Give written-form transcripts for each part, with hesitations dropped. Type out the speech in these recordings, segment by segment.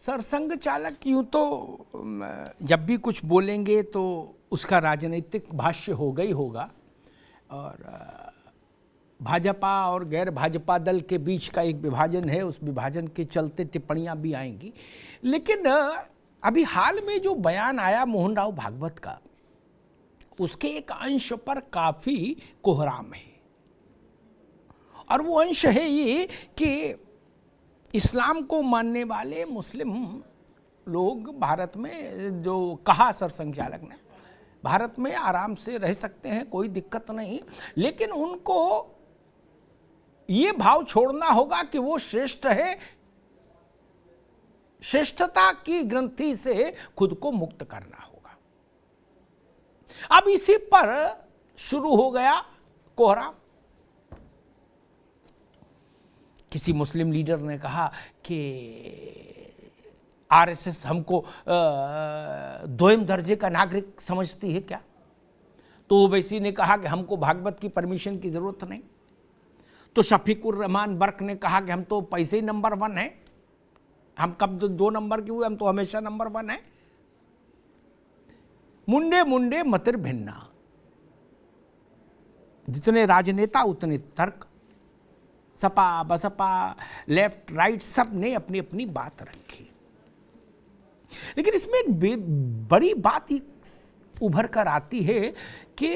सरसंघ चालक यूं तो जब भी कुछ बोलेंगे तो उसका राजनीतिक भाष्य होगा ही होगा, और भाजपा और गैर भाजपा दल के बीच का एक विभाजन है, उस विभाजन के चलते टिप्पणियां भी आएंगी। लेकिन अभी हाल में जो बयान आया मोहन राव भागवत का, उसके एक अंश पर काफी कोहराम है, और वो अंश है ये कि इस्लाम को मानने वाले मुस्लिम लोग भारत में, जो कहा सरसंघ चालक ने, भारत में आराम से रह सकते हैं, कोई दिक्कत नहीं, लेकिन उनको ये भाव छोड़ना होगा कि वो श्रेष्ठ है, श्रेष्ठता की ग्रंथि से खुद को मुक्त करना होगा। अब इसी पर शुरू हो गया कोहराम। किसी मुस्लिम लीडर ने कहा कि आरएसएस हमको दोयम दर्जे का नागरिक समझती है क्या? तो ओवैसी ने कहा कि हमको भागवत की परमिशन की जरूरत नहीं। तो शफीकुर रहमान बर्क ने कहा कि हम तो पैसे ही नंबर 1 हैं, हम कब 2 नंबर के हुए, हम तो हमेशा नंबर 1 हैं। मुंडे मुंडे मतिर भिन्ना, जितने राजनेता उतने तर्क, सपा बसपा लेफ्ट राइट सब ने अपनी अपनी बात रखी। लेकिन इसमें एक बड़ी बात उभर कर आती है कि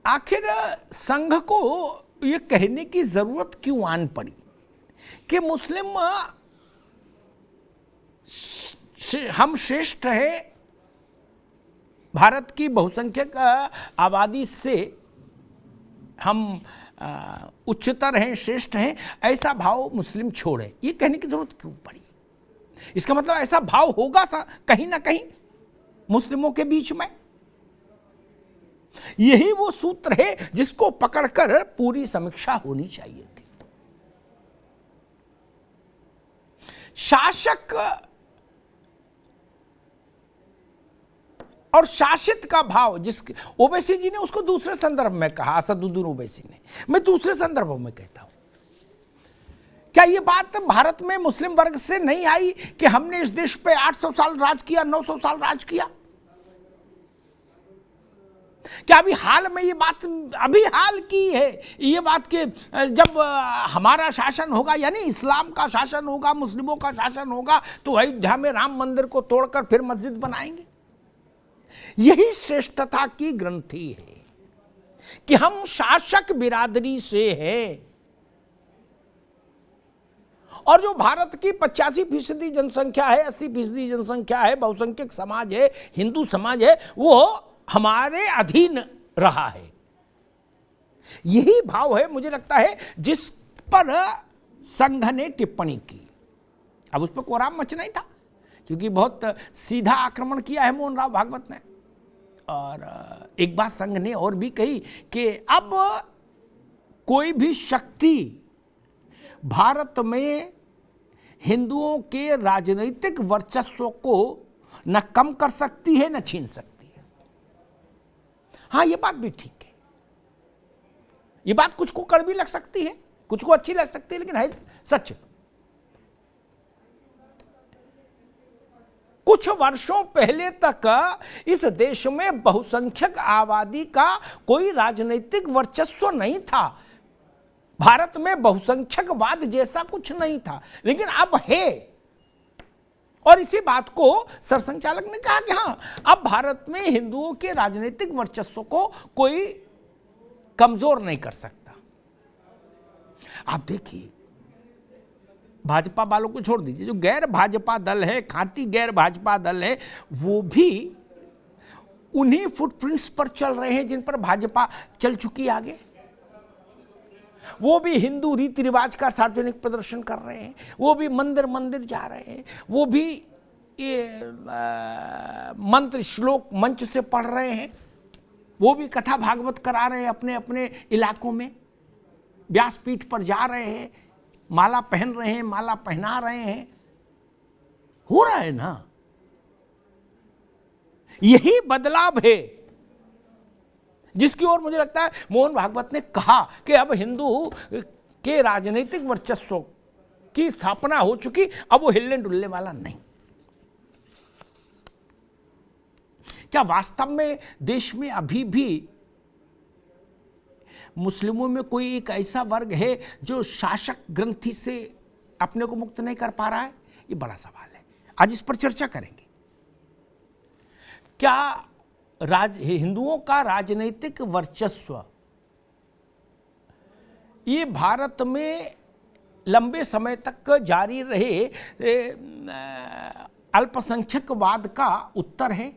आखिर संघ को ये कहने की जरूरत क्यों आन पड़ी कि मुस्लिम हम श्रेष्ठ है, भारत की बहुसंख्यक आबादी से हम उच्चतर हैं, श्रेष्ठ हैं, ऐसा भाव मुस्लिम छोड़े, ये कहने की जरूरत क्यों पड़ी? इसका मतलब ऐसा भाव होगा कहीं ना कहीं मुस्लिमों के बीच में। यही वो सूत्र है जिसको पकड़कर पूरी समीक्षा होनी चाहिए थी। शासक और शासित का भाव, जिसके ओवैसी जी ने उसको दूसरे संदर्भ में कहा, असदुद्दीन ओवैसी ने, मैं दूसरे संदर्भ में कहता हूं। क्या ये बात भारत में मुस्लिम वर्ग से नहीं आई कि हमने इस देश पे 800 साल राज किया, 900 साल राज किया? क्या अभी हाल में ये बात, अभी हाल की है ये बात कि जब हमारा शासन होगा, यानी इस्लाम का शासन होगा, मुस्लिमों का शासन होगा, तो अयोध्या में राम मंदिर को तोड़कर फिर मस्जिद बनाएंगे? यही श्रेष्ठता की ग्रंथि है कि हम शासक बिरादरी से हैं, और जो भारत की 85% जनसंख्या है, 80% जनसंख्या है, बहुसंख्यक समाज है, हिंदू समाज है, वो हमारे अधीन रहा है। यही भाव है, मुझे लगता है, जिस पर संघ ने टिप्पणी की। अब उस पर कोहराम मचना ही था, क्योंकि बहुत सीधा आक्रमण किया है मोहन राव भागवत ने। और एक बात संघ ने और भी कही कि अब कोई भी शक्ति भारत में हिंदुओं के राजनीतिक वर्चस्व को न कम कर सकती है न छीन सकती है। हाँ, ये बात भी ठीक है, ये बात कुछ को कड़वी लग सकती है, कुछ को अच्छी लग सकती है, लेकिन है सच। कुछ वर्षों पहले तक इस देश में बहुसंख्यक आबादी का कोई राजनीतिक वर्चस्व नहीं था, भारत में बहुसंख्यकवाद जैसा कुछ नहीं था, लेकिन अब है। और इसी बात को सरसंघ चालक ने कहा कि हाँ, अब भारत में हिंदुओं के राजनीतिक वर्चस्व को कोई कमजोर नहीं कर सकता। आप देखिए, भाजपा वालों को छोड़ दीजिए, जो गैर भाजपा दल है, खांटी गैर भाजपा दल है, वो भी उन्हीं फुटप्रिंट्स पर चल रहे हैं जिन पर भाजपा चल चुकी आगे। वो भी हिंदू रीति रिवाज का सार्वजनिक प्रदर्शन कर रहे हैं, वो भी मंदिर मंदिर जा रहे हैं, वो भी ये मंत्र श्लोक मंच से पढ़ रहे हैं, वो भी कथा भागवत करा रहे हैं अपने अपने इलाकों में, व्यासपीठ पर जा रहे हैं, माला पहन रहे हैं, माला पहना रहे हैं। हो रहा है ना, यही बदलाव है जिसकी ओर मुझे लगता है मोहन भागवत ने कहा कि अब हिंदू के राजनीतिक वर्चस्व की स्थापना हो चुकी, अब वो हिलने डुलने वाला नहीं। क्या वास्तव में देश में अभी भी मुस्लिमों में कोई एक ऐसा वर्ग है जो शासक ग्रंथि से अपने को मुक्त नहीं कर पा रहा है? ये बड़ा सवाल है, आज इस पर चर्चा करेंगे। क्या हिंदुओं का राजनीतिक वर्चस्व ये भारत में लंबे समय तक जारी रहे अल्पसंख्यकवाद का उत्तर है?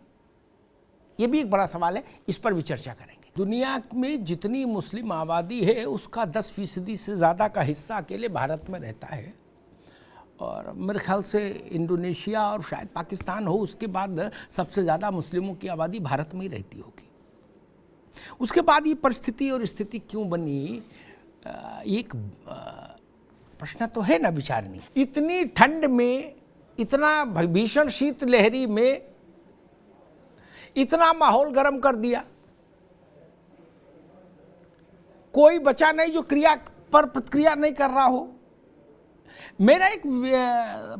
ये भी एक बड़ा सवाल है, इस पर भी चर्चा करेंगे। दुनिया में जितनी मुस्लिम आबादी है उसका 10% से ज़्यादा का हिस्सा अकेले भारत में रहता है, और मेरे ख्याल से इंडोनेशिया और शायद पाकिस्तान हो, उसके बाद सबसे ज़्यादा मुस्लिमों की आबादी भारत में ही रहती होगी। उसके बाद ये परिस्थिति और स्थिति क्यों बनी, एक प्रश्न तो है ना विचारनी। इतनी ठंड में, इतना भीषण शीत लहरी में इतना माहौल गर्म कर दिया, कोई बचा नहीं जो क्रिया पर प्रतिक्रिया नहीं कर रहा हो। मेरा एक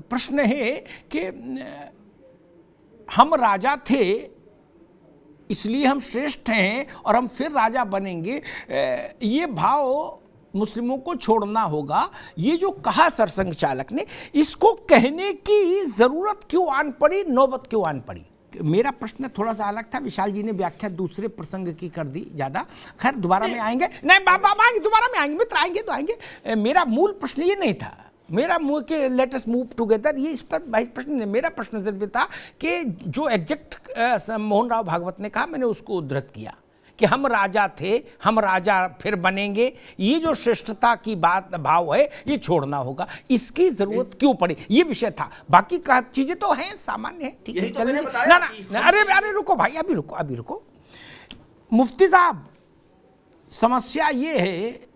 प्रश्न है कि हम राजा थे इसलिए हम श्रेष्ठ हैं और हम फिर राजा बनेंगे, ये भाव मुस्लिमों को छोड़ना होगा। ये जो कहा सरसंघ चालक ने, इसको कहने की जरूरत क्यों आन पड़ी, नौबत क्यों आन पड़ी? मेरा प्रश्न थोड़ा सा अलग था, विशाल जी ने व्याख्या दूसरे प्रसंग की कर दी ज्यादा। खैर दोबारा में आएंगे, नहीं बाबा आएंगे, दोबारा में आएंगे, मित्र आएंगे तो आएंगे। मेरा मूल प्रश्न ये नहीं था, मेरा मुंह के लेटेस्ट मूव टुगेदर, ये इस पर प्रश्न नहीं। मेरा प्रश्न सिर्फ था कि जो एग्जैक्ट मोहन राव भागवत ने कहा, मैंने उसको उद्धृत किया कि हम राजा थे, हम राजा फिर बनेंगे। ये जो श्रेष्ठता की बात भाव है ये छोड़ना होगा, इसकी जरूरत क्यों पड़ी, ये विषय था। बाकी का चीजें तो हैं, सामान्य है, ठीक है, चलिए। ना अरे रुको भाई, अभी रुको। मुफ्ती साहब, समस्या ये है,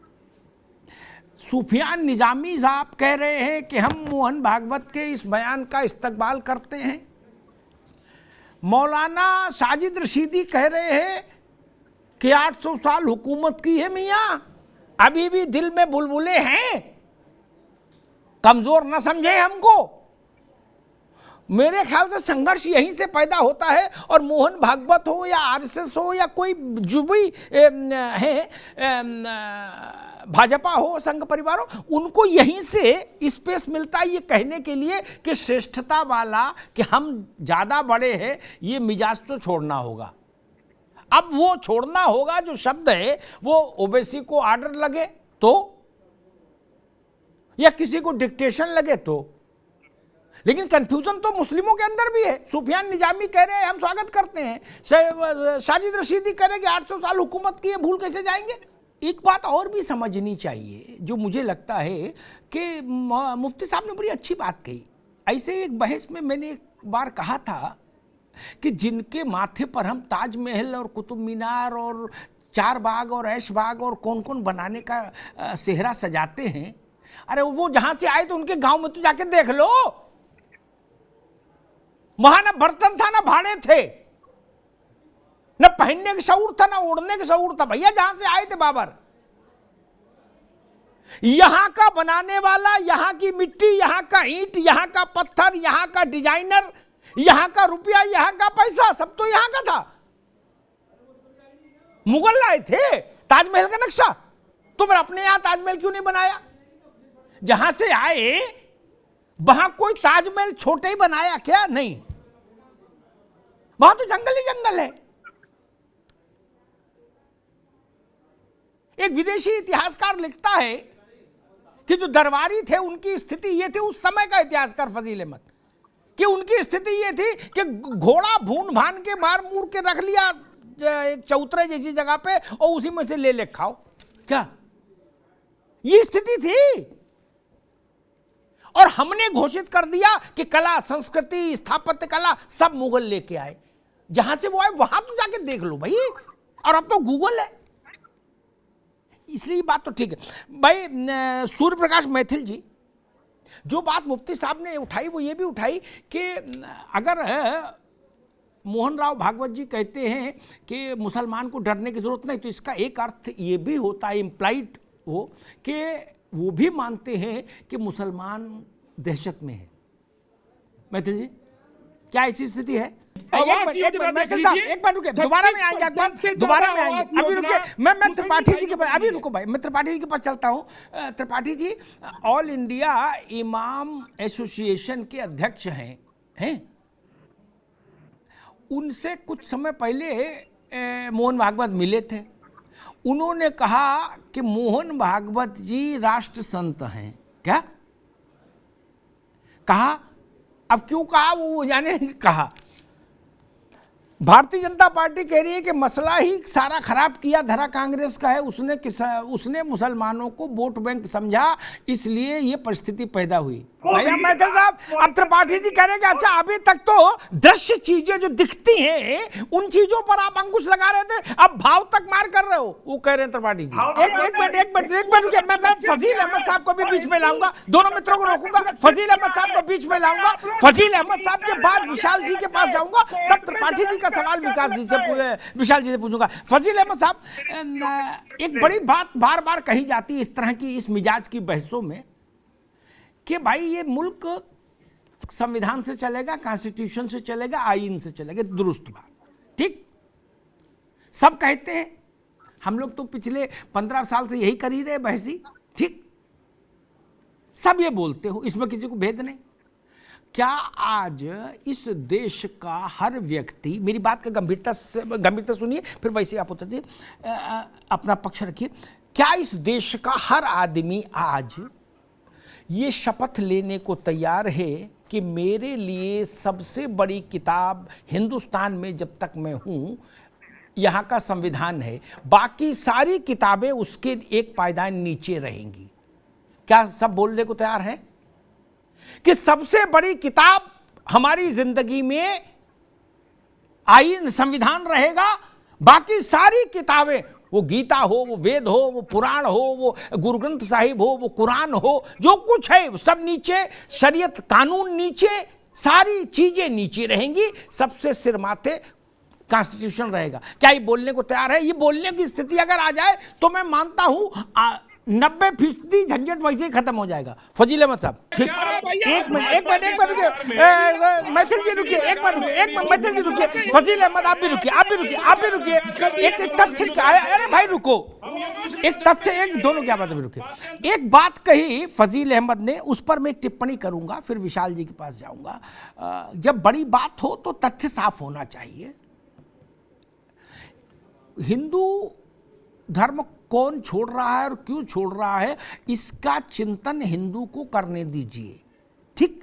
सुफियान निजामी साहब कह रहे हैं कि हम मोहन भागवत के इस बयान का इस्तकबाल करते हैं। मौलाना साजिद रशीदी कह रहे हैं कि 800 साल हुकूमत की है मियां, अभी भी दिल में बुलबुले हैं, कमजोर न समझे हमको। मेरे ख्याल से संघर्ष यहीं से पैदा होता है, और मोहन भागवत हो या आरएसएस हो या कोई जो भी है, भाजपा हो, संघ परिवार हो, उनको यहीं से स्पेस मिलता है ये कहने के लिए कि श्रेष्ठता वाला, कि हम ज्यादा बड़े हैं, ये मिजाज तो छोड़ना होगा। अब वो छोड़ना होगा जो शब्द है, वो ओवैसी को आर्डर लगे तो, या किसी को डिक्टेशन लगे तो। लेकिन कंफ्यूजन तो मुस्लिमों के अंदर भी है। सुफियान निजामी कह रहे हैं हम स्वागत करते हैं, साजिद रशीदी कह रहे हैं कि 800 साल हुकूमत की है, भूल कैसे जाएंगे। एक बात और भी समझनी चाहिए, जो मुझे लगता है कि मुफ्ती साहब ने बड़ी अच्छी बात कही। ऐसे एक बहस में मैंने एक बार कहा था कि जिनके माथे पर हम ताजमहल और कुतुब मीनार और चार बाग और ऐश बाग और कौन कौन बनाने का सेहरा सजाते हैं, अरे वो जहां से आए तो उनके गांव में तो जाके देख लो, वहां ना बर्तन था ना भाड़े थे, न पहनने का शऊर था ना ओढ़ने का शऊर था। भैया जहां से आए थे बाबर, यहां का बनाने वाला, यहां की मिट्टी, यहां का ईंट, यहां का पत्थर, यहां का डिजाइनर, यहां का रुपया, यहां का पैसा, सब तो यहां का था। मुगल लाए थे ताजमहल का नक्शा, तो फिर अपने यहां ताजमहल क्यों नहीं बनाया? जहां से आए वहां कोई ताजमहल छोटे ही बनाया क्या? नहीं, वहां तो जंगल ही जंगल है। एक विदेशी इतिहासकार लिखता है कि जो दरबारी थे उनकी स्थिति ये थी, उस समय का इतिहासकार फजील अहमद, कि उनकी स्थिति ये थी कि घोड़ा भून भान के मार मूर के रख लिया एक चौतरे जैसी जगह पे और उसी में से ले खाओ। क्या ये स्थिति थी? और हमने घोषित कर दिया कि कला, संस्कृति, स्थापत्य कला सब मुगल लेके आए। जहां से वो आए वहां तो जाके देख लो भाई, और अब तो गूगल है, इसलिए बात तो ठीक है। भाई सूर्य प्रकाश मैथिल जी, जो बात मुफ्ती साहब ने उठाई वो ये भी उठाई कि अगर मोहन राव भागवत जी कहते हैं कि मुसलमान को डरने की जरूरत नहीं, तो इसका एक अर्थ ये भी होता है, इम्प्लाइड हो, कि वो भी मानते हैं कि मुसलमान दहशत में है। मैथिल जी, क्या ऐसी स्थिति है? मैथिल साहब एक मिनट रुके, दोबारा में आएंगे आपके पास, दोबारा में आएंगे, अभी रुके। मैं त्रिपाठी जी के पास, अभी रुको भाई, मैं त्रिपाठी जी के पास चलता हूँ। त्रिपाठी जी ऑल इंडिया इमाम एसोसिएशन के अध्यक्ष हैं। उनसे कुछ समय पहले मोहन भागवत मिले थे। उन्होंने कहा कि मोहन भागवत जी राष्ट्र संत हैं। क्या कहा? अब क्यों कहा वो जाने कहा। भारतीय जनता पार्टी कह रही है कि मसला ही सारा खराब किया धरा कांग्रेस का है, उसने मुसलमानों को वोट बैंक समझा, इसलिए ये परिस्थिति पैदा हुई। भैया मैथिल साहब, अब त्रिपाठी जी कह रहे हैं कि अच्छा अभी तक तो दृश्य चीजें जो दिखती हैं उन चीजों पर आप अंकुश लगा रहे थे, अब भाव तक मार कर रहे हो, वो कह रहे हैं त्रिपाठी जी। एक मिनट रुकिए, मैं फजील अहमद साहब को भी बीच में लाऊंगा, दोनों मित्रों को रोकूंगा, फजील अहमद साहब को बीच में लाऊंगा, फजील अहमद साहब के बाद विशाल जी के पास जाऊंगा, तब त्रिपाठी जी का सवाल विशाल जी से पूछूंगा। फजील अहमद साहब, एक बड़ी बात बार बार कही जाती है इस तरह की, इस मिजाज की बहसों में, कि भाई ये मुल्क संविधान से चलेगा, कॉन्स्टिट्यूशन से चलेगा, आईन से चलेगा, दुरुस्त बात, ठीक, सब कहते हैं। हम लोग तो पिछले 15 साल से यही कर ही रहे बहसी, ठीक, सब ये बोलते हो, इसमें किसी को भेद नहीं। क्या आज इस देश का हर व्यक्ति, मेरी बात का गंभीरता सुनिए, फिर वैसे आप होते अपना पक्ष रखिए, क्या इस देश का हर आदमी आज ये शपथ लेने को तैयार है कि मेरे लिए सबसे बड़ी किताब हिंदुस्तान में जब तक मैं हूं, यहाँ का संविधान है, बाकी सारी किताबें उसके एक पायदान नीचे रहेंगी? क्या सब बोलने को तैयार है कि सबसे बड़ी किताब हमारी जिंदगी में आईन संविधान रहेगा, बाकी सारी किताबें, वो गीता हो, वो वेद हो, वो पुराण हो, वो गुरु ग्रंथ साहिब हो, वो कुरान हो, जो कुछ है वो सब नीचे, शरीयत कानून नीचे, सारी चीजें नीचे रहेंगी, सबसे सिर माथे कॉन्स्टिट्यूशन रहेगा? क्या ये बोलने को तैयार है? ये बोलने की स्थिति अगर आ जाए तो मैं मानता हूं 90% झंझट वैसे ही खत्म हो जाएगा। फजील अहमद साहब, ठीक, एक मिनट रुकिए, मैथिल जी रुकिए, एक मिनट मैथिल जी रुकिए, फजील अहमद आप भी रुकिए, एक तथ्य, अरे भाई रुको, एक तथ्य, एक दोनों क्या बात है, रुकिए। एक बात कही फजील अहमद ने, उस पर मैं एक टिप्पणी करूंगा, फिर विशाल जी के पास जाऊंगा। जब बड़ी बात हो तो तथ्य साफ होना चाहिए। हिंदू धर्म कौन छोड़ रहा है और क्यों छोड़ रहा है, इसका चिंतन हिंदू को करने दीजिए, ठीक,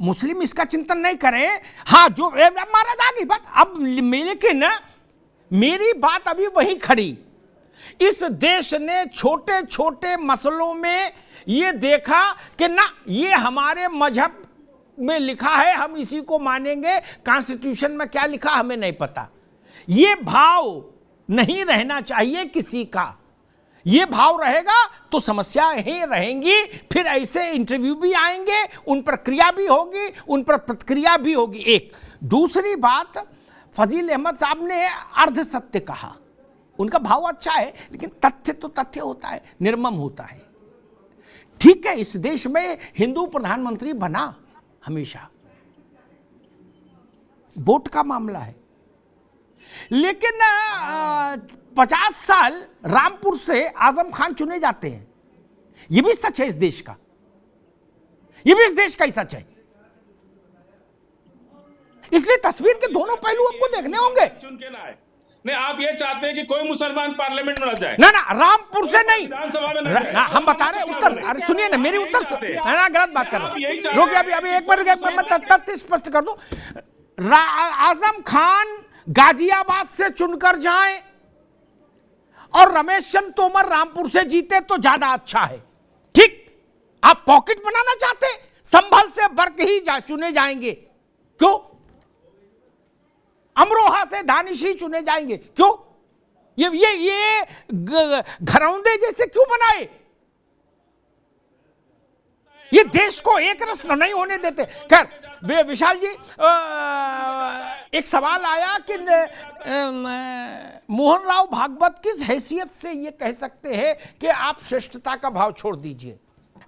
मुस्लिम इसका चिंतन नहीं करे। हाँ, जो महाराज आ गई बात, अब लेकिन मेरी बात अभी वही खड़ी। इस देश ने छोटे छोटे मसलों में ये देखा कि ना, ये हमारे मजहब में लिखा है, हम इसी को मानेंगे, कॉन्स्टिट्यूशन में क्या लिखा हमें नहीं पता। ये भाव नहीं रहना चाहिए किसी का। ये भाव रहेगा तो समस्याएं ही रहेंगी, फिर ऐसे इंटरव्यू भी आएंगे, उन पर क्रिया भी होगी, उन पर प्रतिक्रिया भी होगी। एक दूसरी बात, फजील अहमद साहब ने अर्ध सत्य कहा, उनका भाव अच्छा है, लेकिन तथ्य तो तथ्य होता है, निर्मम होता है। ठीक है, इस देश में हिंदू प्रधानमंत्री बना हमेशा, वोट का मामला है, लेकिन 50 साल रामपुर से आजम खान चुने जाते हैं। यह भी सच है इस देश का, यह भी इस देश का ही सच है। इसलिए तस्वीर के दोनों पहलू आपको देखने होंगे। चुन के लाए नहीं, आप ये चाहते हैं कि कोई मुसलमान पार्लियामेंट में न जाए? ना रामपुर से नहीं, विधानसभा में हम बता रहे उत्तर, अरे सुनिए ना, मेरी उत्तर ना, गलत बात कर रहा हूं, रुकिए, अभी एक मिनट, मैं तथ्य स्पष्ट कर दूं। आजम खान गाजियाबाद से चुनकर जाएं और रमेश चंद्र तोमर रामपुर से जीते तो ज्यादा अच्छा है, ठीक। आप पॉकेट बनाना चाहते, संभल से बरकही चुने जाएंगे, क्यों? अमरोहा से दानिशी चुने जाएंगे, क्यों? ये घरौंदे जैसे क्यों बनाए? ये देश को एक रस नहीं होने देते। खैर विशाल जी, एक सवाल आया कि मोहन राव भागवत किस हैसियत से ये कह सकते हैं कि आप श्रेष्ठता का भाव छोड़ दीजिए?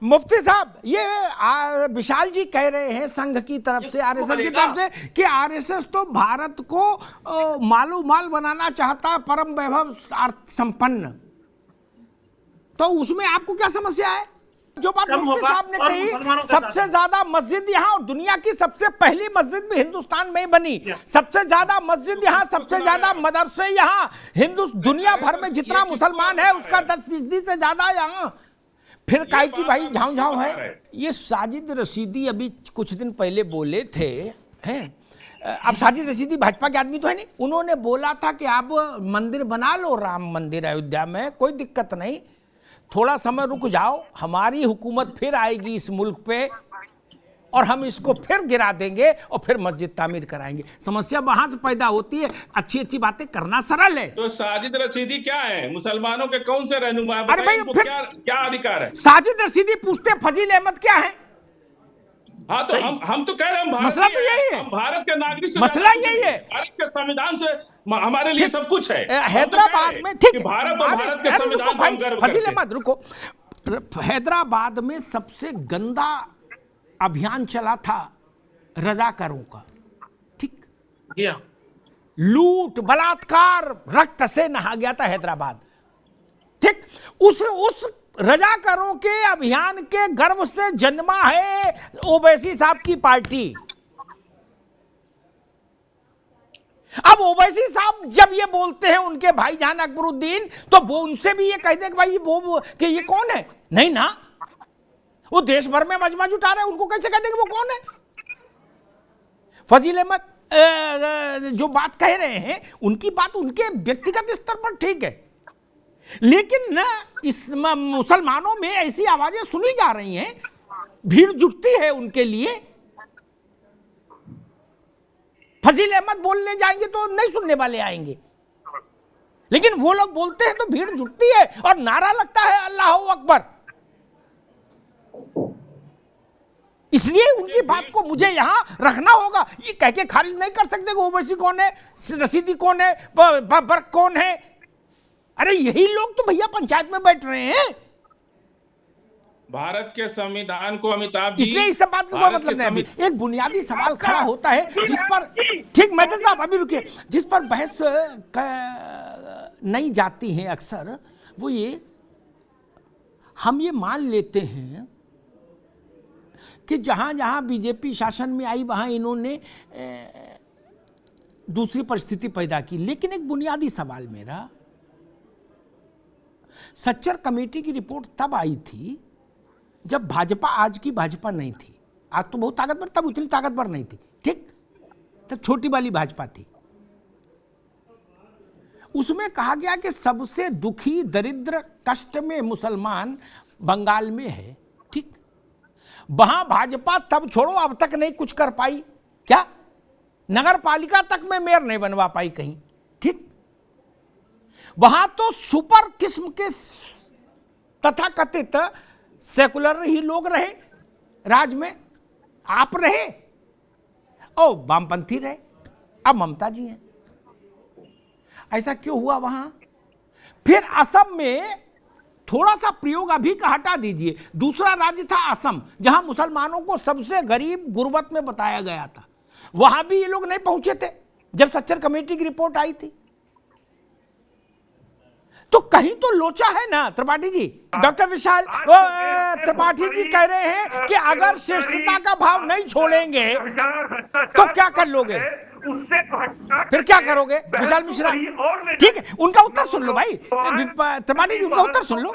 मुफ्ती साहब, ये विशाल जी कह रहे हैं संघ की तरफ से, आरएसएस की तरफ से, कि आरएसएस तो भारत को मालो माल बनाना चाहता है, परम वैभव संपन्न। तो उसमें आपको क्या समस्या है? जो बात मुफ्ती साहब ने कही, सबसे ज्यादा मस्जिद यहाँ, और दुनिया की सबसे पहली मस्जिद भी हिंदुस्तान में ही बनी, सबसे ज्यादा मस्जिद यहाँ, सबसे ज्यादा मदरसे यहाँ, दुनिया भर में जितना मुसलमान है उसका 10% से ज्यादा यहाँ। फिर काहे की भाई झाँव झाँव है। ये साजिद रशीदी अभी कुछ दिन पहले बोले थे, हैं, अब साजिद रशीदी भाजपा के आदमी तो है नहीं, उन्होंने बोला था कि आप मंदिर बना लो, राम मंदिर अयोध्या में, कोई दिक्कत नहीं, थोड़ा समय रुक जाओ, हमारी हुकूमत फिर आएगी इस मुल्क पे और हम इसको फिर गिरा देंगे और फिर मस्जिद तामीर कराएंगे। समस्या वहां से पैदा होती है। अच्छी अच्छी बातें करना सरल है। तो साजिद रशीदी क्या है? मुसलमानों के कौन से रहनुमा है? अरे भाई, फिर क्या अधिकार है? साजिद रशीदी पूछते फजील अहमद क्या है? हाँ, तो हम तो कह रहे हैं मसला तो यही है, भारत के नागरिक से, मसला यही है, भारत के संविधान से हमारे लिए सब कुछ है। हैदराबाद में ठीक है, भारत और भारत के संविधान पर गर्व फजील अहमद रुको, हैदराबाद में सबसे गंदा अभियान चला था रजाकारों का, ठीक, लूट बलात्कार रक्त से नहा गया था हैदराबाद, ठीक। उस रजाकारों के अभियान के गर्व से जन्मा है ओवैसी साहब की पार्टी। अब ओवैसी साहब जब ये बोलते हैं उनके भाईजान अकबरुद्दीन, तो वो उनसे भी ये कह दे कि भाई वो कि ये कौन है? नहीं ना, वो देश भर में मजमा जुटा रहे हैं, उनको कैसे कह देंगे वो कौन है? फजील अहमद जो बात कह रहे हैं, उनकी बात उनके व्यक्तिगत स्तर पर ठीक है, लेकिन न इस मुसलमानों में ऐसी आवाजें सुनी जा रही हैं, भीड़ जुटती है उनके लिए। फजील अहमद बोलने जाएंगे तो नहीं सुनने वाले आएंगे, लेकिन वो लोग बोलते हैं तो भीड़ जुटती है और नारा लगता है अल्लाह अकबर। इसलिए उनकी बात को मुझे यहां रखना होगा। ये कह के खारिज नहीं कर सकते कि ओवैसी कौन है, रशीदी कौन है, बर्क कौन है। अरे यही लोग तो भैया पंचायत में बैठ रहे हैं। भारत के संविधान को अमिताभ जी, इसलिए इस सब बात का मतलब नहीं। अभी एक बुनियादी सवाल खड़ा होता है जिस पर, ठीक मैदर साहब अभी रुकिए, जिस पर बहस नहीं जाती है अक्सर, वो ये, हम ये मान लेते हैं कि जहां जहां बीजेपी शासन में आई वहां इन्होंने दूसरी परिस्थिति पैदा की। लेकिन एक बुनियादी सवाल मेरा, सच्चर कमेटी की रिपोर्ट तब आई थी जब भाजपा आज की भाजपा नहीं थी। आज तो बहुत ताकतवर, तब उतनी ताकतवर नहीं थी, ठीक, तब छोटी वाली भाजपा थी। उसमें कहा गया कि सबसे दुखी, दरिद्र, कष्ट में मुसलमान बंगाल में है, ठीक। वहां भाजपा तब छोड़ो अब तक नहीं कुछ कर पाई, क्या नगर पालिका तक में मेयर नहीं बनवा पाई कहीं, ठीक। वहां तो सुपर किस्म के तथाकथित सेकुलर ही लोग रहे राज में, आप रहे और वामपंथी रहे, अब ममता जी हैं। ऐसा क्यों हुआ वहां? फिर असम में थोड़ा सा प्रयोग अभी का हटा दीजिए, दूसरा राज्य था असम, जहां मुसलमानों को सबसे गरीब गुर्बत में बताया गया था, वहां भी ये लोग नहीं पहुंचे थे जब सच्चर कमेटी की रिपोर्ट आई थी। तो कहीं तो लोचा है ना त्रिपाठी जी। डॉक्टर विशाल त्रिपाठी जी कह रहे हैं कि अगर श्रेष्ठता का भाव नहीं छोड़ेंगे तो क्या कर लोगे, फिर क्या करोगे? विशाल मिश्रा, ठीक है, उनका उत्तर सुन लो भाई, त्रिपाठी जी उनका उत्तर सुन लो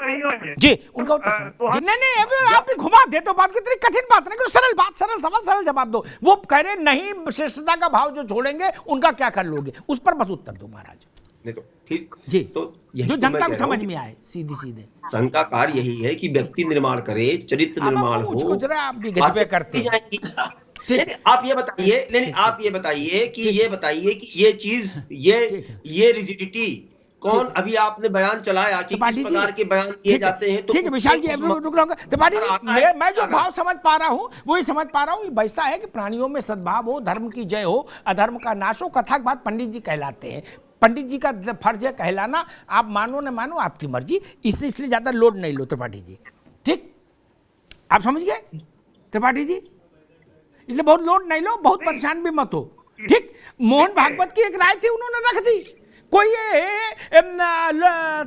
जी, उनका उत्तर सुन लो। नहीं आप भी घुमा दे तो बात की, इतनी कठिन बात नहीं, सरल बात, सरल सवाल, सरल जवाब दो। वो कह रहे नहीं, श्रेष्ठता का भाव जो छोड़ेंगे उनका क्या कर लोगे, उस पर बस उत्तर दो महाराज। देखो ठीक जी, तो जो जनता को समझ में आए, सीधी सीधे। संघ का कार्य यही है कि व्यक्ति निर्माण करे, चरित्र निर्माण हो, आप भी गजबे करते हैं। आप ये बताइए, नहीं आप ये बताइए कि ये चीज, ये रिजिडिटी कौन, अभी आपने बयान चलाया कि किस प्रकार के बयान दिए जाते हैं, तो ठीक है विशाल जी, रुक रहा हूँ। मैं जो भाव समझ पा रहा हूँ वही समझ पा रहा हूँ। वैसा है कि प्राणियों में सद्भाव हो, धर्म की जय हो, अधर्म का नाश हो, कथा के बाद पंडित जी कहलाते हैं। पंडित जी का फर्ज है कहलाना, आप मानो न मानो आपकी मर्जी, इसलिए ज्यादा लोड नहीं लो त्रिपाठी जी, ठीक। आप समझ गए त्रिपाठी जी? इसलिए बहुत लोड नहीं लो, बहुत परेशान भी मत हो, ठीक? मोहन भागवत की एक राय थी, उन्होंने रख दी। कोई ये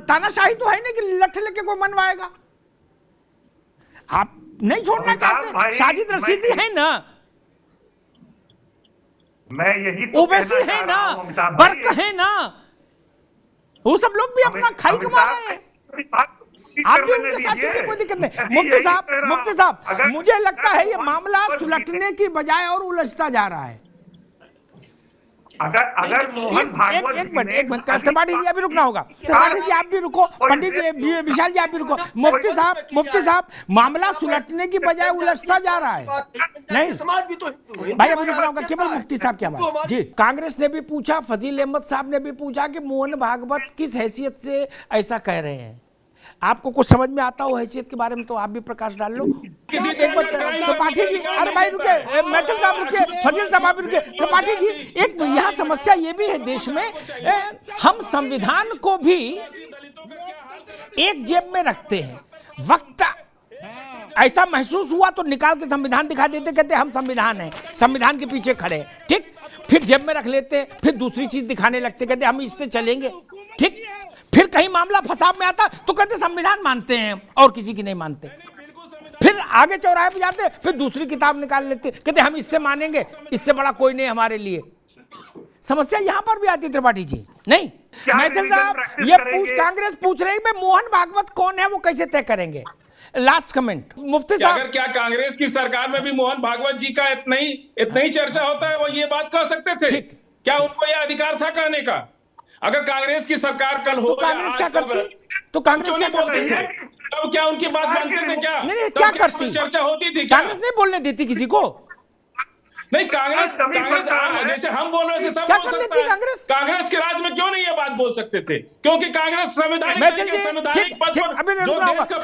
तानाशाही तो है नहीं कि लठ लेके कोई मनवाएगा। आप नहीं छोड़ना चाहते, साजिद रशीदी है ना, मैं यही तो ओवैसी है ना, बर्क है ना, वो सब लोग भी अपना खाई कमा रहे हैं, आप भी उनके साथ चलिए, कोई दिक्कत नहीं। मुफ्ती साहब मुझे लगता है ये मामला सुलटने की बजाय और उलझता जा रहा है। अगर मोहन भागवत एक मिनट त्रिपाठी जी अभी रुकना होगा, त्रिपाठी जी आप भी रुको, पंडित जी विशाल जी आप भी रुको। मुफ्ती साहब मामला सुलटने की बजाय उलझता जा रहा है। नहीं समाज भी तो भाई अभी रुकना होगा, केवल मुफ्ती साहब क्या बात जी। कांग्रेस ने भी पूछा, फजील अहमद साहब ने भी पूछा कि मोहन भागवत किस हैसियत से ऐसा कह रहे हैं। आपको कुछ समझ में आता हो हैसियत के बारे में तो आप भी प्रकाश डाल लो। एक बात त्रिपाठी जी, अरे भाई रुके, मैथिल साहब रुके, फजील साहब आप रुके। त्रिपाठी जी एक यहाँ समस्या ये भी है देश में, हम संविधान को भी एक जेब में रखते हैं। वक्त ऐसा महसूस हुआ तो निकाल के संविधान दिखा देते, कहते हम संविधान है, संविधान के पीछे खड़े, ठीक? फिर जेब में रख लेते, फिर दूसरी चीज दिखाने लगते, कहते हम इससे चलेंगे, ठीक? फिर कहीं मामला फसाद में आता तो कहते संविधान मानते हैं और किसी की नहीं मानते। फिर आगे चौराहे पे जाते, फिर दूसरी किताब निकाल लेते, कहते हम इससे मानेंगे, इससे बड़ा कोई नहीं हमारे लिए। समस्या यहां पर भी आती है त्रिपाठी जी, नहीं? मैथिल साहब ये कांग्रेस पूछ रही है मोहन भागवत कौन है, वो कैसे तय करेंगे? लास्ट कमेंट मुफ्ती साहब। अगर क्या कांग्रेस की सरकार में भी मोहन भागवत जी का इतना ही चर्चा होता है, वो ये बात कह सकते थे? क्या उनको यह अधिकार था कहने का? अगर कांग्रेस की सरकार कल हो तो कांग्रेस क्या करती? तो कांग्रेस क्या करती? तब क्या उनकी बात मानते थे? क्या नहीं क्या करती? चर्चा होती थी? कांग्रेस नहीं बोलने देती किसी को। नहीं कांग्रेस जैसे हम बोल रहे थे सब क्या बोल कर सकता लेती है। कांग्रेस? कांग्रेस के राज में क्यों नहीं ये बात बोल सकते थे? क्योंकि कांग्रेस संवैधानिक पद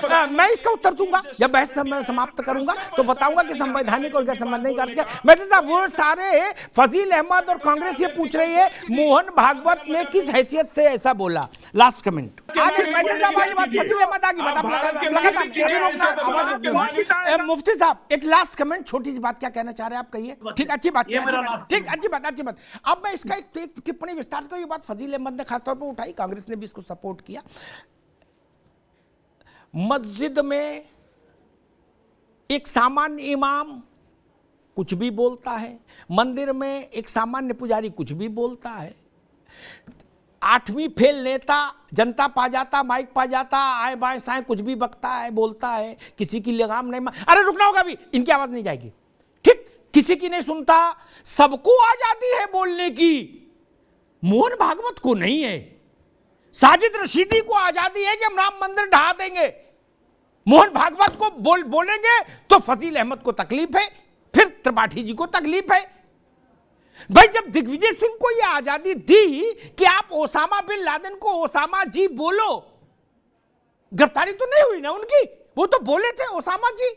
पर मैं इसका उत्तर दूंगा जब बहस समाप्त करूंगा, तो बताऊंगा कि संवैधानिक और गैर संवैधानिक अर्थ क्या। मैथिल साहब वो सारे फजील अहमद और कांग्रेस ये पूछ रही है मोहन भागवत ने किस हैसियत से ऐसा बोला। लास्ट कमेंट आगे मैथिल साहब, आगे बात फजील अहमद आगे बात, आप मुफ्ती साहब एक लास्ट कमेंट, छोटी सी बात क्या कहना चाह रहे हैं आप, कहिए। ठीक, अच्छी बात, ठीक, अच्छी बात। अब मैं इसका एक टिप्पणी विस्तार से, ये बात फजील अहमद ने खासतौर पर उठाई, कांग्रेस ने भी इसको सपोर्ट किया। मस्जिद में एक सामान्य इमाम कुछ भी बोलता है, मंदिर में एक सामान्य पुजारी कुछ भी बोलता है, 8वीं फेल नेता जनता पा जाता, माइक पा जाता, आए बाएं साएं कुछ भी बकता है, बोलता है, किसी की लगाम नहीं। अरे रुकना होगा अभी, इनकी आवाज नहीं जाएगी, ठीक? किसी की नहीं सुनता, सबको आजादी है बोलने की, मोहन भागवत को नहीं है। साजिद रशीदी को आजादी है कि हम राम मंदिर ढहा देंगे, मोहन भागवत को बोलेंगे तो फजील अहमद को तकलीफ है, फिर त्रिपाठी जी को तकलीफ है। भाई जब दिग्विजय सिंह को यह आजादी दी कि आप ओसामा बिन लादेन को ओसामा जी बोलो, गिरफ्तारी तो नहीं हुई ना उनकी, वो तो बोले थे ओसामा जी,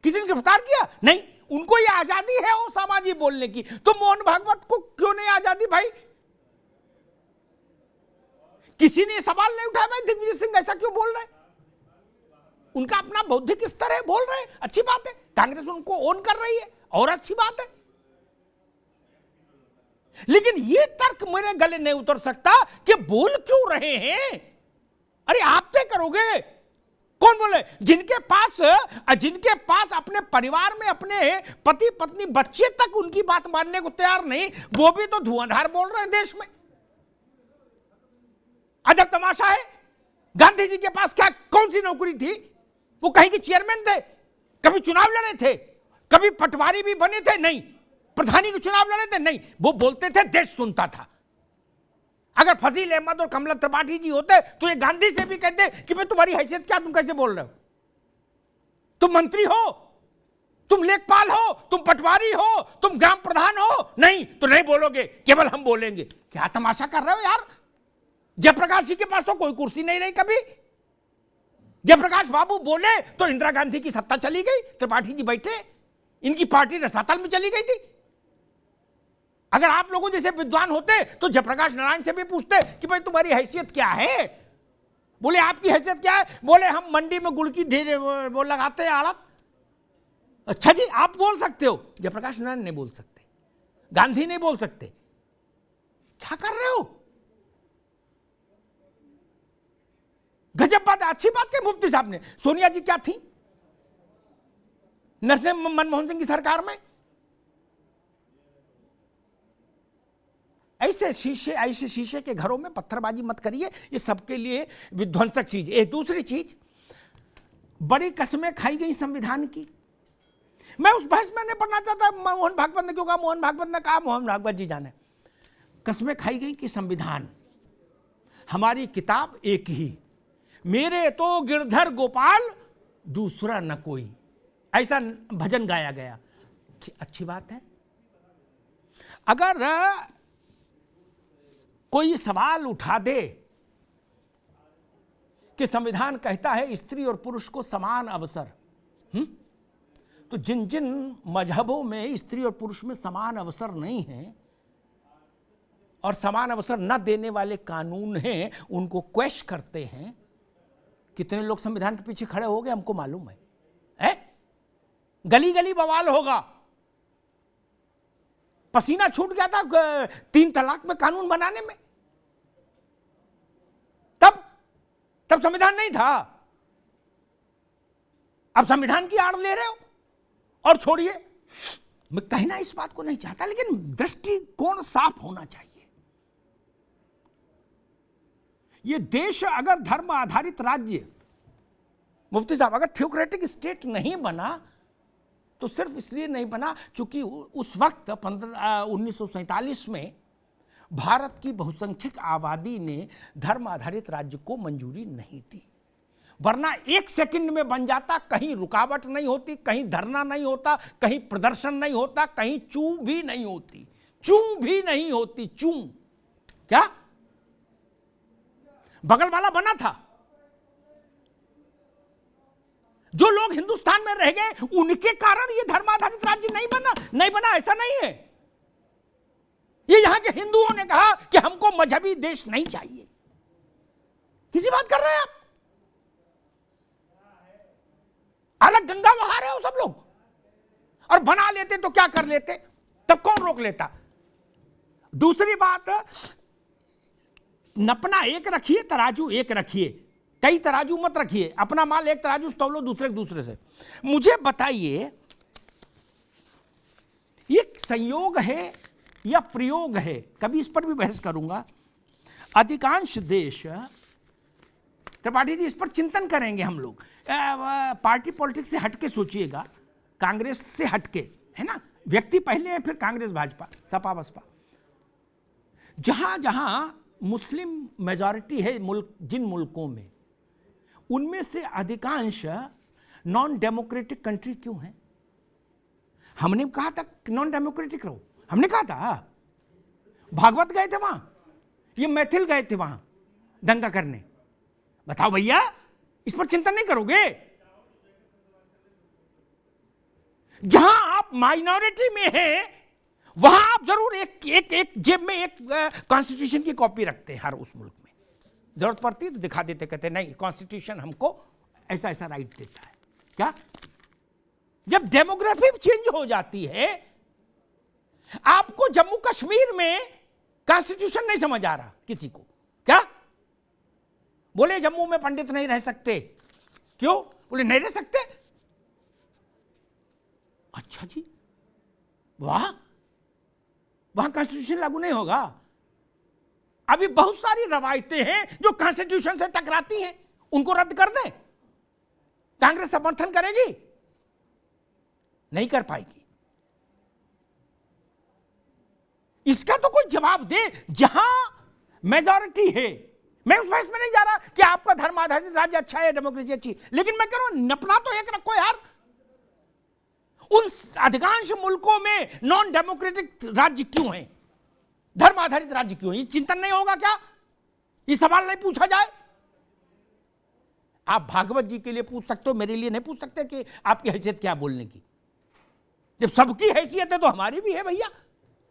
किसी ने गिरफ्तार किया नहीं, उनको ये आजादी है ओसामा जी बोलने की, तो मोहन भागवत को क्यों नहीं आजादी? भाई किसी ने सवाल नहीं उठाया भाई दिग्विजय सिंह ऐसा क्यों बोल रहे हैं? उनका अपना बौद्धिक स्तर है, बोल रहे हैं, अच्छी बात है, कांग्रेस उनको ओन कर रही है और अच्छी बात है। लेकिन ये तर्क मेरे गले नहीं उतर सकता कि बोल क्यों रहे हैं। अरे आप तय करोगे, कौन बोले? जिनके पास अपने परिवार में अपने पति पत्नी बच्चे तक उनकी बात मानने को तैयार नहीं, वो भी तो धुआंधार बोल रहे हैं देश में। अजब तमाशा है, गांधी जी के पास क्या कौन सी नौकरी थी? वो कहीं के चेयरमैन थे, कभी चुनाव लड़े थे, कभी पटवारी भी बने थे नहीं, प्रधानी के चुनाव लड़े थे नहीं, वो बोलते थे देश सुनता था। अगर फजील अहमद और कमला त्रिपाठी जी होते तो ये गांधी से भी कहते कि भाई तुम्हारी हैसियत क्या, तुम कैसे बोल रहे हो? तुम मंत्री हो, तुम लेखपाल हो, तुम पटवारी हो, तुम ग्राम प्रधान हो, नहीं तो नहीं बोलोगे, केवल हम बोलेंगे। क्या तमाशा कर रहे हो यार? जयप्रकाश जी के पास तो कोई कुर्सी नहीं रही कभी, जयप्रकाश बाबू बोले तो इंदिरा गांधी की सत्ता चली गई, त्रिपाठी जी बैठे, इनकी पार्टी रसातल में चली गई थी। अगर आप लोगों जैसे विद्वान होते तो जयप्रकाश नारायण से भी पूछते कि भाई तुम्हारी हैसियत क्या है, बोले आपकी हैसियत क्या है? बोले हम मंडी में गुड़ की ढेर वो लगाते हैं आड़त। अच्छा जी, आप बोल सकते हो, जयप्रकाश नारायण नहीं बोल सकते, गांधी नहीं बोल सकते, क्या कर रहे हो? गजब बात है। अच्छी बात है मुफ्ती साहब ने। सोनिया जी क्या थी नरसिंह मनमोहन सिंह की सरकार में? ऐसे शीशे के घरों में पत्थरबाजी मत करिए, ये सबके लिए विध्वंसक चीज। एक दूसरी चीज, बड़ी कस्में खाई गई संविधान की। मैं उस बहस में नहीं पढ़ना चाहता मोहन भागवत ने क्यों कहा, मोहन भागवत ने कहा, मोहन भागवत जी जाने। कस्में खाई गई कि संविधान हमारी किताब एक ही, मेरे तो गिरधर गोपाल दूसरा न कोई, ऐसा भजन गाया गया। अच्छी बात है। अगर कोई सवाल उठा दे कि संविधान कहता है स्त्री और पुरुष को समान अवसर, तो जिन जिन मजहबों में स्त्री और पुरुष में समान अवसर नहीं है और समान अवसर न देने वाले कानून हैं, उनको क्वेश्चन करते हैं। कितने लोग संविधान के पीछे खड़े हो गए हमको मालूम है? गली गली बवाल होगा। पसीना छूट गया था 3 तलाक में कानून बनाने में। तब संविधान नहीं था। अब संविधान की आड़ ले रहे हो। और छोड़िए, मैं कहना इस बात को नहीं चाहता, लेकिन दृष्टिकोण साफ होना चाहिए। ये देश अगर धर्म आधारित राज्य, मुफ्ती साहब, अगर थियोक्रेटिक स्टेट नहीं बना तो सिर्फ इसलिए नहीं बना क्योंकि उस वक्त 1947 में भारत की बहुसंख्यक आबादी ने धर्म आधारित राज्य को मंजूरी नहीं दी। वरना 1 सेकंड में बन जाता, कहीं रुकावट नहीं होती, कहीं धरना नहीं होता, कहीं प्रदर्शन नहीं होता, कहीं चू भी नहीं होती, चू क्या बगल वाला बना था। जो लोग हिंदुस्तान में रह गए उनके कारण ये धर्माधारित राज्य नहीं बना, ऐसा नहीं है। ये यहां के हिंदुओं ने कहा कि हमको मजहबी देश नहीं चाहिए। किसी बात कर रहे हैं आप? अलग गंगा बहा रहे हो सब लोग, और बना लेते तो क्या कर लेते, तब कौन रोक लेता? दूसरी बात, नपना एक रखिए, तराजू एक रखिए, कई तराजू मत रखिए। अपना माल एक तराजू से तौलो, दूसरे से। मुझे बताइए, ये संयोग है या प्रयोग है? कभी इस पर भी बहस करूंगा। अधिकांश देश, त्रिपाठी जी, इस पर चिंतन करेंगे हम लोग। पार्टी पॉलिटिक्स से हटके सोचिएगा, कांग्रेस से हटके, है ना, व्यक्ति पहले है, फिर कांग्रेस, भाजपा, सपा, बसपा। जहां जहां मुस्लिम मेजॉरिटी है जिन मुल्कों में, उनमें से अधिकांश नॉन डेमोक्रेटिक कंट्री क्यों है? हमने कहा था नॉन डेमोक्रेटिक रहो, हमने कहा था। भागवत गए थे वहां, ये मैथिल गए थे वहां दंगा करने। बताओ भैया, इस पर चिंतन नहीं करोगे? जहां आप माइनॉरिटी में हैं, वहां आप जरूर एक जेब में एक कॉन्स्टिट्यूशन की कॉपी रखते हैं हर उस मुल्क में। जरूरत पड़ती तो दिखा देते, कहते नहीं कॉन्स्टिट्यूशन हमको ऐसा ऐसा राइट देता है। क्या? जब डेमोग्राफी चेंज हो जाती है, आपको जम्मू कश्मीर में कॉन्स्टिट्यूशन नहीं समझ आ रहा किसी को। क्या बोले? जम्मू में पंडित नहीं रह सकते। क्यों? बोले नहीं रह सकते। अच्छा जी, वाह, वहां कॉन्स्टिट्यूशन लागू नहीं होगा। अभी बहुत सारी रवायतें हैं जो कॉन्स्टिट्यूशन से टकराती हैं, उनको रद्द कर दें। कांग्रेस समर्थन करेगी? नहीं कर पाएगी। इसका तो कोई जवाब दे। जहां मेजॉरिटी है, मैं उस बहस में नहीं जा रहा कि आपका धर्म आधारित राज्य अच्छा है, डेमोक्रेसी अच्छी, लेकिन मैं कह रहा हूं नपना तो एक रखो यार। उन अधिकांश मुल्कों में नॉन डेमोक्रेटिक राज्य क्यों है, धर्म आधारित राज्य क्यों है? ये चिंतन नहीं होगा क्या? ये सवाल नहीं पूछा जाए? आप भागवत जी के लिए पूछ सकते हो, मेरे लिए नहीं पूछ सकते कि आपकी हैसियत क्या बोलने की। जब सबकी हैसियत है तो हमारी भी है भैया।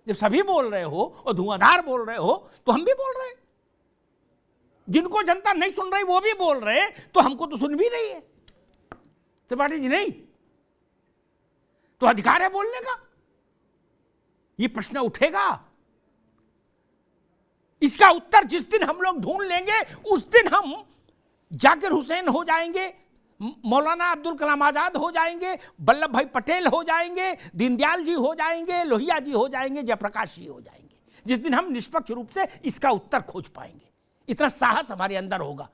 जब सभी बोल रहे हो और धुआंधार बोल रहे हो तो हम भी बोल रहे हैं। जिनको जनता नहीं सुन रही वो भी बोल रहे, तो हमको तो सुन भी रही है त्रिपाठी जी, नहीं तो अधिकार है बोलने का। ये प्रश्न उठेगा, इसका उत्तर जिस दिन हम लोग ढूंढ लेंगे उस दिन हम जाकिर हुसैन हो जाएंगे, मौलाना अब्दुल कलाम आजाद हो जाएंगे, वल्लभ भाई पटेल हो जाएंगे, दीनदयाल जी हो जाएंगे, लोहिया जी हो जाएंगे, जयप्रकाश जी हो जाएंगे, जिस दिन हम निष्पक्ष रूप से इसका उत्तर खोज पाएंगे। इतना साहस हमारे अंदर होगा।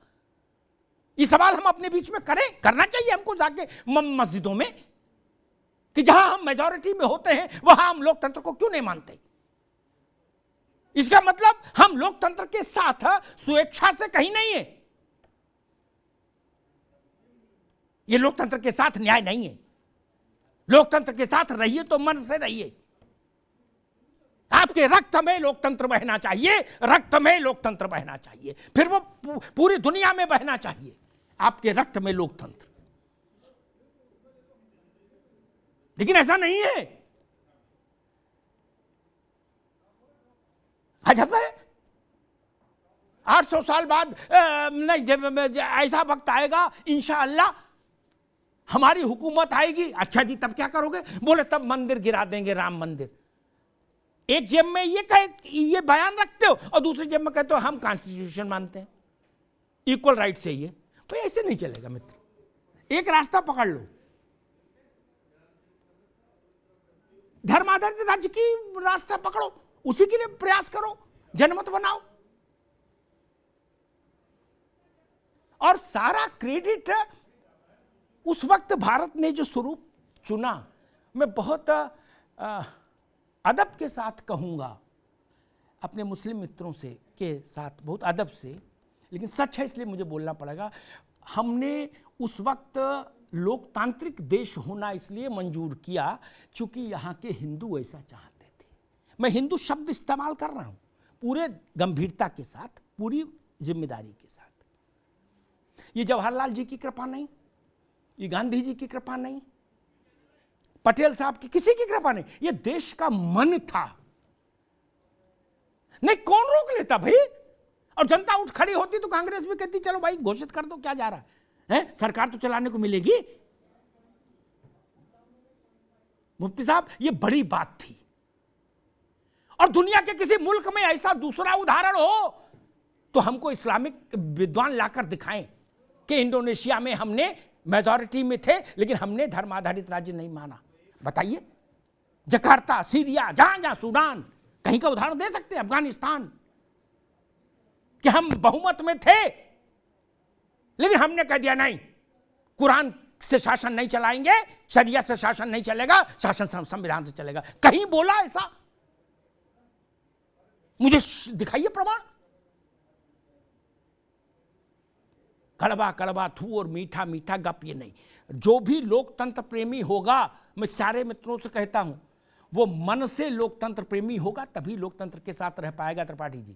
ये सवाल हम अपने बीच में करें, करना चाहिए हमको जाके मस्जिदों में, कि जहां हम मेजॉरिटी में होते हैं वहां हम लोकतंत्र को क्यों नहीं मानते। इसका मतलब हम लोकतंत्र के साथ स्वेच्छा से कहीं नहीं है, ये लोकतंत्र के साथ न्याय नहीं है। लोकतंत्र के साथ रहिए तो मन से रहिए। आपके रक्त में लोकतंत्र बहना चाहिए, रक्त में लोकतंत्र बहना चाहिए, फिर वो पूरी दुनिया में बहना चाहिए, आपके रक्त में लोकतंत्र। लेकिन ऐसा नहीं है। अजब है, 800 साल बाद नहीं, जब ऐसा वक्त आएगा इंशाअल्लाह हमारी हुकूमत आएगी, अच्छा जी तब क्या करोगे? बोले तब मंदिर गिरा देंगे, राम मंदिर। एक जेब में ये बयान रखते हो और दूसरी जेब में कहते हो हम कॉन्स्टिट्यूशन मानते हैं, इक्वल राइट चाहिए। तो ऐसे नहीं चलेगा मित्र। एक रास्ता पकड़ लो, धर्माधारित राज्य की रास्ता पकड़ो, उसी के लिए प्रयास करो, जनमत बनाओ। और सारा क्रेडिट उस वक्त भारत ने जो स्वरूप चुना, मैं बहुत अदब के साथ कहूंगा अपने मुस्लिम मित्रों से के साथ, बहुत अदब से, लेकिन सच है इसलिए मुझे बोलना पड़ेगा। हमने उस वक्त लोकतांत्रिक देश होना इसलिए मंजूर किया क्योंकि यहाँ के हिंदू ऐसा चाहते थे। मैं हिंदू शब्द इस्तेमाल कर रहा हूँ पूरे गंभीरता के साथ, पूरी जिम्मेदारी के साथ। ये जवाहरलाल जी की कृपा नहीं, ये गांधी जी की कृपा नहीं, पटेल साहब की किसी की कृपा नहीं, ये देश का मन था। नहीं कौन रोक लेता भाई? और जनता उठ खड़ी होती तो कांग्रेस भी कहती चलो भाई घोषित कर दो, क्या जा रहा है, सरकार तो चलाने को मिलेगी। मुफ्ती साहब ये बड़ी बात थी। और दुनिया के किसी मुल्क में ऐसा दूसरा उदाहरण हो तो हमको इस्लामिक विद्वान लाकर दिखाएं कि इंडोनेशिया में हमने मेजॉरिटी में थे लेकिन हमने धर्म आधारित राज्य नहीं माना। बताइए, जकार्ता, सीरिया, जहां जहां, सूडान, कहीं का उदाहरण दे सकते हैं, अफगानिस्तान, कि हम बहुमत में थे लेकिन हमने कह दिया नहीं, कुरान से शासन नहीं चलाएंगे, शरिया से शासन नहीं चलेगा, शासन संविधान से चलेगा। कहीं बोला ऐसा? मुझे दिखाइए प्रमाण। कड़वा कड़वा थू और मीठा मीठा गप ये नहीं। जो भी लोकतंत्र प्रेमी होगा, मैं सारे मित्रों से कहता हूं, वो मन से लोकतंत्र प्रेमी होगा तभी लोकतंत्र के साथ रह पाएगा। त्रिपाठी जी,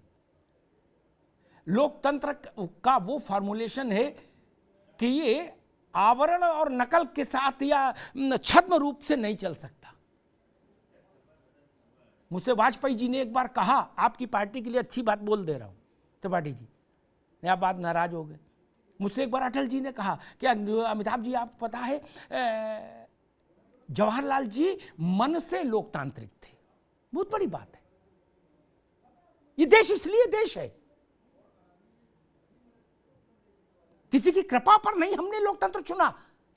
लोकतंत्र का वो फॉर्मुलेशन है कि ये आवरण और नकल के साथ या छद्म रूप से नहीं चल सकता। मुझसे वाजपेयी जी ने एक बार कहा, आपकी पार्टी के लिए अच्छी बात बोल दे रहा हूं त्रिपाठी जी, नहीं आप बात नाराज हो गए। मुझसे एक बार अटल जी ने कहा कि अमिताभ जी आप पता है जवाहरलाल जी मन से लोकतांत्रिक थे। बहुत बड़ी बात है। ये देश इसलिए देश है, किसी की कृपा पर नहीं हमने लोकतंत्र चुना,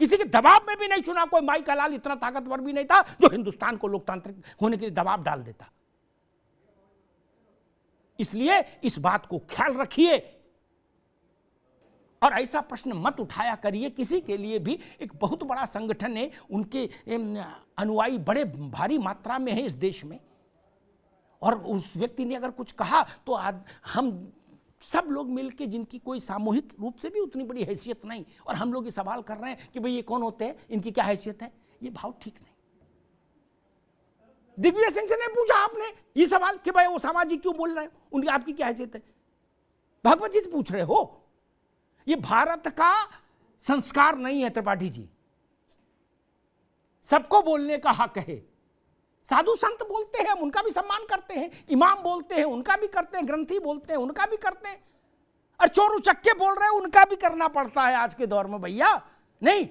किसी के दबाव में भी नहीं चुना। कोई माई का लाल इतना ताकतवर भी नहीं था जो हिंदुस्तान को लोकतांत्रिक होने के लिए दबाव डाल देता। इसलिए इस बात को ख्याल रखिए और ऐसा प्रश्न मत उठाया करिए। किसी के लिए भी एक बहुत बड़ा संगठन है, उनके अनुयायी बड़े भारी मात्रा में है इस देश में, और उस व्यक्ति ने अगर कुछ कहा तो हम सब लोग मिलके, जिनकी कोई सामूहिक रूप से भी उतनी बड़ी हैसियत नहीं, और हम लोग ये सवाल कर रहे हैं कि भाई ये कौन होते हैं, इनकी क्या हैसियत है, ये भाव ठीक नहीं। दिग्विजय सिंह से नहीं पूछा आपने ये सवाल कि भाई ओसामा जी क्यों बोल रहे हैं, उनकी आपकी क्या हैसियत है? भागवत जी से पूछ रहे हो। ये भारत का संस्कार नहीं है त्रिपाठी जी। सबको बोलने का हक है। साधु संत बोलते हैं, हम उनका भी सम्मान करते हैं, इमाम बोलते हैं, उनका भी करते हैं, ग्रंथी बोलते हैं, उनका भी करते हैं। और चोर उचक्के बोल रहे हैं, उनका भी करना पड़ता है आज के दौर में भैया। नहीं,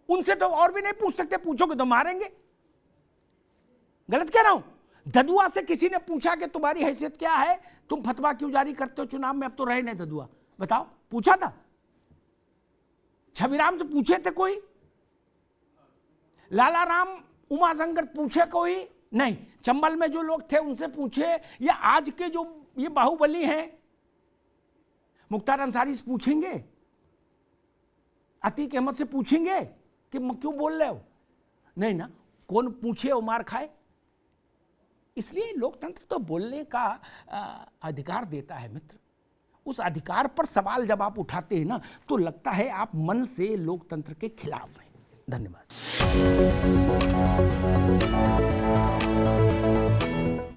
उनसे तो और भी नहीं पूछ सकते, पूछोगे तो मारेंगे। गलत कह रहा हूं? ददुआ से किसी ने पूछा कि तुम्हारी हैसियत क्या है, तुम फतवा क्यों जारी करते हो चुनाव में? अब तो रहे नहीं ददुआ, बताओ, पूछा था? छविराम से पूछे थे कोई? लाला राम उमाशंकर पूछे कोई? नहीं। चंबल में जो लोग थे उनसे पूछे, या आज के जो ये बाहुबली हैं मुख्तार अंसारी से पूछेंगे? अतीक अहमद से पूछेंगे कि क्यों बोल रहे हो? नहीं ना, कौन पूछे और मार खाए। इसलिए लोकतंत्र तो बोलने का अधिकार देता है मित्र। उस अधिकार पर सवाल जब आप उठाते हैं ना, तो लगता है आप मन से लोकतंत्र के खिलाफ हैं। धन्यवाद।